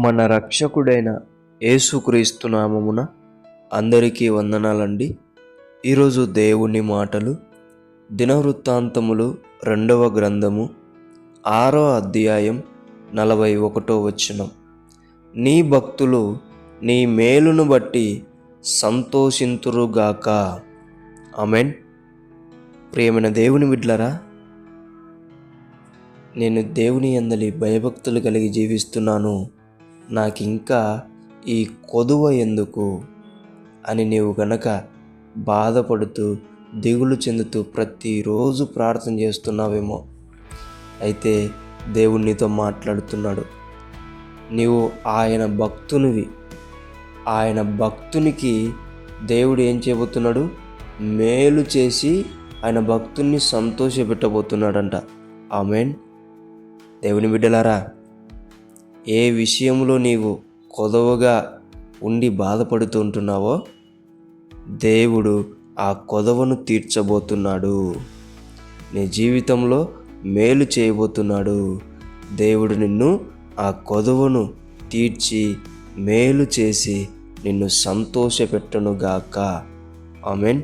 మన రక్షకుడైన యేసుక్రీస్తు నామమున అందరికీ వందనాలండి. ఈరోజు దేవుని మాటలు దినవృత్తాంతములు 2వ గ్రంథము 6వ అధ్యాయం 41వ వచనం. నీ భక్తులు నీ మేలును బట్టి సంతోషింతురుగాక. ఆమేన్. ప్రియమైన దేవుని బిడ్డలారా, నేను దేవుని యందలి భయభక్తులు కలిగి జీవిస్తున్నాను, నాకింకా ఈ కొదువ ఎందుకు అని నీవు గనక బాధపడుతూ దిగులు చెందుతూ ప్రతిరోజు ప్రార్థన చేస్తున్నావేమో, అయితే దేవుడు నీతో మాట్లాడుతున్నాడు. నీవు ఆయన భక్తునివి. ఆయన భక్తునికి దేవుడు ఏం చేయబోతున్నాడు? మేలు చేసి ఆయన భక్తుని సంతోషపెట్టబోతున్నాడంట. ఆమేన్. దేవుని బిడ్డలారా, ఏ విషయంలో నీవు కొదవగా ఉండి బాధపడుతూ ఉంటున్నావో దేవుడు ఆ కొదవను తీర్చబోతున్నాడు. నీ జీవితంలో మేలు చేయబోతున్నాడు. దేవుడు నిన్ను ఆ కొదవను తీర్చి మేలు చేసి నిన్ను సంతోషపెట్టునుగాక. ఆమేన్.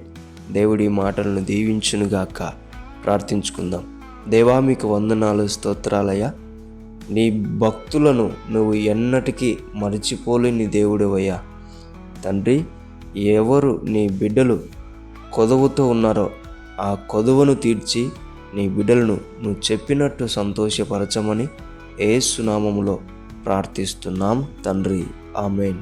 దేవుడి మాటలను దీవించునుగాక. ప్రార్థించుకుందాం. దేవా, మీకు వందనాలు, స్తోత్రాలయ్యా. నీ భక్తులను నువ్వు ఎన్నటికీ మరిచిపోలేని దేవుడివయ్యా. తండ్రి, ఎవరు నీ బిడ్డలు కొదవతో ఉన్నారో ఆ కొదవను తీర్చి నీ బిడ్డలను నువ్వు చెప్పినట్టు సంతోషపరచమని యేసు నామములో ప్రార్థిస్తున్నాం తండ్రి. ఆమేన్.